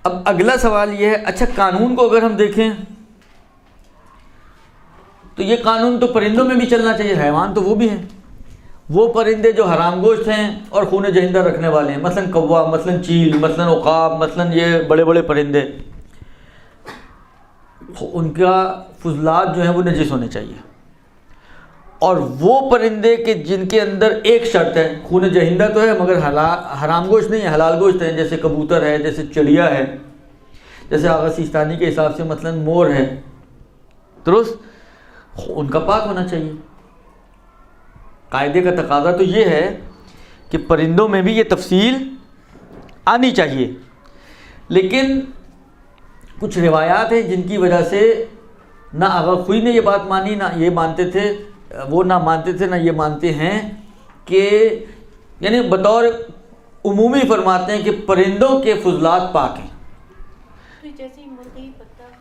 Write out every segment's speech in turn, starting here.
اب اگلا سوال یہ ہے، اچھا قانون کو اگر ہم دیکھیں تو یہ قانون تو پرندوں میں بھی چلنا چاہیے، حیوان تو وہ بھی ہیں، وہ پرندے جو حرام گوشت ہیں اور خون جہندہ رکھنے والے ہیں، مثلا کوا، مثلا چیل، مثلا عقاب، مثلا یہ بڑے بڑے پرندے، ان کا فضلات جو ہیں وہ نجس ہونے چاہیے۔ اور وہ پرندے کہ جن کے اندر ایک شرط ہے، خون جہندہ تو ہے مگر حرام گوشت نہیں ہے، حلال گوشت ہے، جیسے کبوتر ہے، جیسے چڑیا ہے، جیسے آغا سیستانی کے حساب سے مثلا مور ہے، درست، ان کا پاک ہونا چاہیے۔ قاعدے کا تقاضا تو یہ ہے کہ پرندوں میں بھی یہ تفصیل آنی چاہیے، لیکن کچھ روایات ہیں جن کی وجہ سے نہ آغا خوئی نے یہ بات مانی، نہ یہ مانتے تھے، وہ نہ مانتے تھے، نہ یہ مانتے ہیں کہ یعنی بطور عمومی فرماتے ہیں کہ پرندوں کے فضلات پاک ہیں،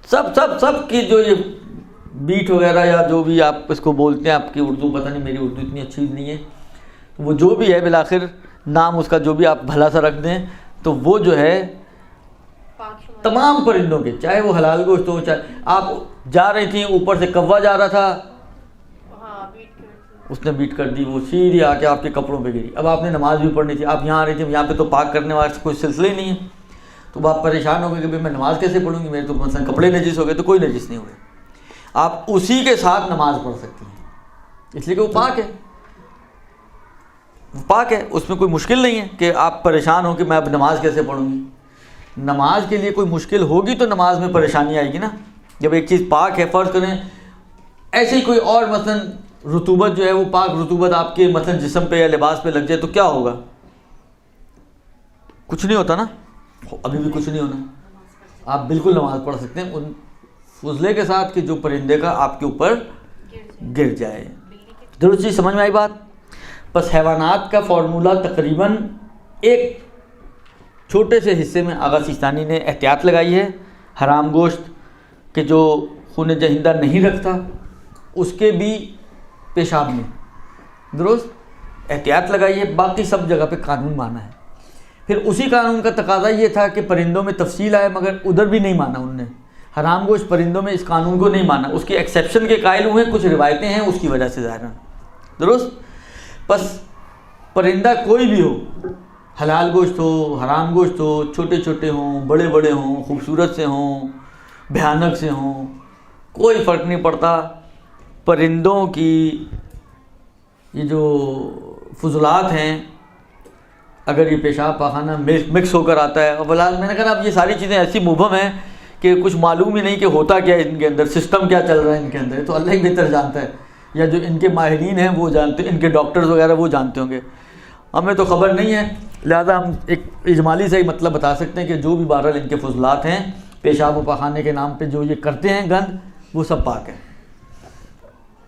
سب کی جو یہ بیٹ وغیرہ یا جو بھی آپ اس کو بولتے ہیں، آپ کی اردو پتہ نہیں، میری اردو اتنی اچھی نہیں ہے، وہ جو بھی ہے بالآخر نام اس کا جو بھی آپ بھلا سا رکھ دیں، تو وہ جو ہے تمام پرندوں کے، چاہے وہ حلال گوشت ہو، چاہے آپ جا رہی تھیں اوپر سے کوا جا رہا تھا، اس نے بیٹ کر دی، وہ سیدھی آ کے آپ کے کپڑوں پہ گری، اب آپ نے نماز بھی پڑھنی تھی، آپ یہاں آ رہی تھی، یہاں پہ تو پاک کرنے والے کوئی سلسلہ ہی نہیں ہے، تو آپ پریشان ہو گئے کہ بھائی میں نماز کیسے پڑھوں گی، میرے تو مثلا کپڑے نجس ہو گئے، تو کوئی نجس نہیں ہوئے، آپ اسی کے ساتھ نماز پڑھ سکتی ہیں، اس لیے کہ وہ پاک ہے، وہ پاک ہے، اس میں کوئی مشکل نہیں ہے کہ آپ پریشان ہو کہ میں اب نماز کیسے پڑھوں گی۔ نماز کے لیے کوئی مشکل ہوگی تو نماز میں پریشانی آئے گی نا، جب ایک چیز پاک ہے، فرض کریں ایسے ہی کوئی اور مثلا رطوبت جو ہے وہ پاک رطوبت آپ کے مثلا جسم پہ یا لباس پہ لگ جائے تو کیا ہوگا؟ کچھ نہیں ہوتا نا، ابھی بھی کچھ نہیں ہونا، آپ بالکل نماز پڑھ سکتے ہیں ان فضلے کے ساتھ کہ جو پرندے کا آپ کے اوپر گر جائے۔ درست چیز سمجھ میں آئی بات؟ بس حیوانات کا فارمولہ تقریباً ایک چھوٹے سے حصے میں آغا سیستانی نے احتیاط لگائی ہے، حرام گوشت کہ جو خون جہندہ نہیں رکھتا اس کے بھی پیشاب میں، درست احتیاط لگائی ہے، باقی سب جگہ پہ قانون مانا ہے۔ پھر اسی قانون کا تقاضا یہ تھا کہ پرندوں میں تفصیل آئے، مگر ادھر بھی نہیں مانا انہوں نے، حرام گوشت پرندوں میں اس قانون کو نہیں مانا، اس کے ایکسیپشن کے قائل ہوئے، کچھ روایتیں ہیں اس کی وجہ سے ظاہر ہے، درست۔ بس پرندہ کوئی بھی ہو، حلال گوشت ہو، حرام گوشت ہو، چھوٹے چھوٹے ہوں، بڑے بڑے ہوں، خوبصورت سے ہوں، بھیانک سے ہوں، کوئی فرق نہیں پڑتا، پرندوں کی یہ جو فضلات ہیں اگر یہ پیشاب پاخانہ مکس ہو کر آتا ہے، اور میں نے کہا اب یہ ساری چیزیں ایسی مبہم ہیں کہ کچھ معلوم ہی نہیں کہ ہوتا کیا ہے ان کے اندر، سسٹم کیا چل رہا ہے ان کے اندر، تو اللہ ہی بہتر جانتا ہے، یا جو ان کے ماہرین ہیں وہ جانتے ہیں، ان کے ڈاکٹرز وغیرہ وہ جانتے ہوں گے، ہمیں تو خبر نہیں ہے، لہذا ہم ایک اجمالی سے ہی مطلب بتا سکتے ہیں کہ جو بھی بہرحال ان کے فضلات ہیں پیشاب و پاخانے کے نام پہ جو یہ کرتے ہیں گند، وہ سب پاک ہے،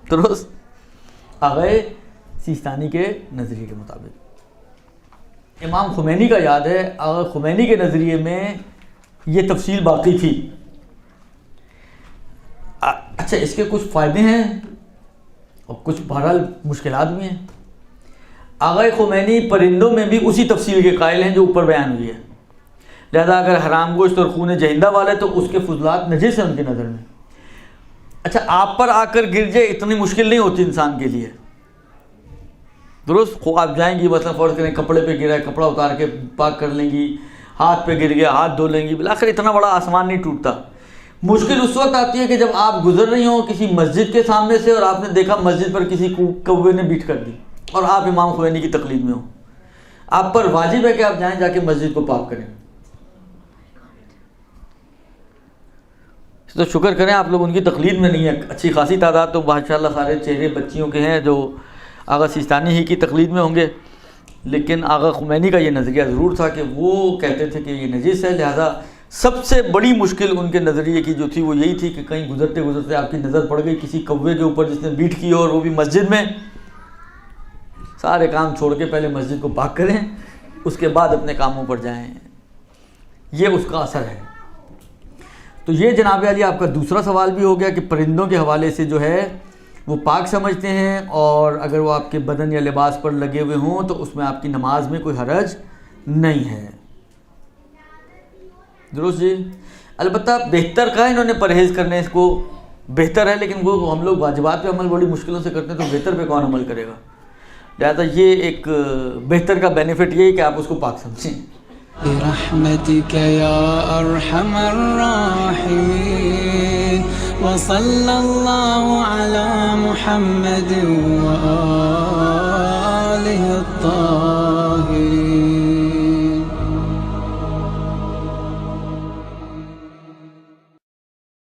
درست۔ آغا سیستانی کے نظریے کے مطابق امام خمینی کا یاد ہے، آغا خمینی کے نظریے میں یہ تفصیل باقی تھی۔ اچھا اس کے کچھ فائدے ہیں اور کچھ بہرحال مشکلات بھی ہیں۔ آغا خمینی پرندوں میں بھی اسی تفصیل کے قائل ہیں جو اوپر بیان ہوئی ہے، لہذا اگر حرام گوشت اور خون جہندہ والے تو اس کے فضلات نجس ہیں ان کی نظر میں۔ اچھا آپ پر آ کر گر جائے اتنی مشکل نہیں ہوتی انسان کے لیے، درست، آپ جائیں گی مثلا فرض کریں کپڑے پہ گرا ہے، کپڑا اتار کے پاک کر لیں گی، ہاتھ پہ گر گیا ہاتھ دھو لیں گی، بالآخر اتنا بڑا آسمان نہیں ٹوٹتا۔ مشکل اس وقت آتی ہے کہ جب آپ گزر رہی ہوں کسی مسجد کے سامنے سے اور آپ نے دیکھا مسجد پر کسی کوے نے بیٹ کر دی اور آپ امام خمینی کی تقلید میں ہوں، آپ پر واجب ہے کہ آپ جائیں جا کے مسجد کو پاک کریں۔ تو شکر کریں آپ لوگ ان کی تقلید میں نہیں ہے، اچھی خاصی تعداد تو ماشاءاللہ سارے چہرے بچیوں کے ہیں جو آغا سیستانی ہی کی تقلید میں ہوں گے، لیکن آغا خمینی کا یہ نظریہ ضرور تھا کہ وہ کہتے تھے کہ یہ نجس ہے، لہذا سب سے بڑی مشکل ان کے نظریے کی جو تھی وہ یہی تھی کہ کہیں گزرتے گزرتے آپ کی نظر پڑ گئی کسی کوے کے اوپر جس نے بیٹ کی اور وہ بھی مسجد میں، سارے کام چھوڑ کے پہلے مسجد کو پاک کریں، اس کے بعد اپنے کاموں پر جائیں، یہ اس کا اثر ہے۔ تو یہ جناب علی آپ کا دوسرا سوال بھی ہو گیا کہ پرندوں کے حوالے سے جو ہے وہ پاک سمجھتے ہیں، اور اگر وہ آپ کے بدن یا لباس پر لگے ہوئے ہوں تو اس میں آپ کی نماز میں کوئی حرج نہیں ہے۔ درست جی. البتہ بہتر کا انہوں نے پرہیز کرنے اس کو بہتر ہے, لیکن وہ ہم لوگ واجبات پہ عمل بڑی مشکلوں سے کرتے ہیں, تو بہتر پہ کون عمل کرے گا؟ لہٰذا یہ ایک بہتر کا بینیفٹ یہ ہے کہ آپ اس کو پاک سمجھیں. برحمتك يا أرحم الراحمين وصلى الله على محمد وآله الطاهرين.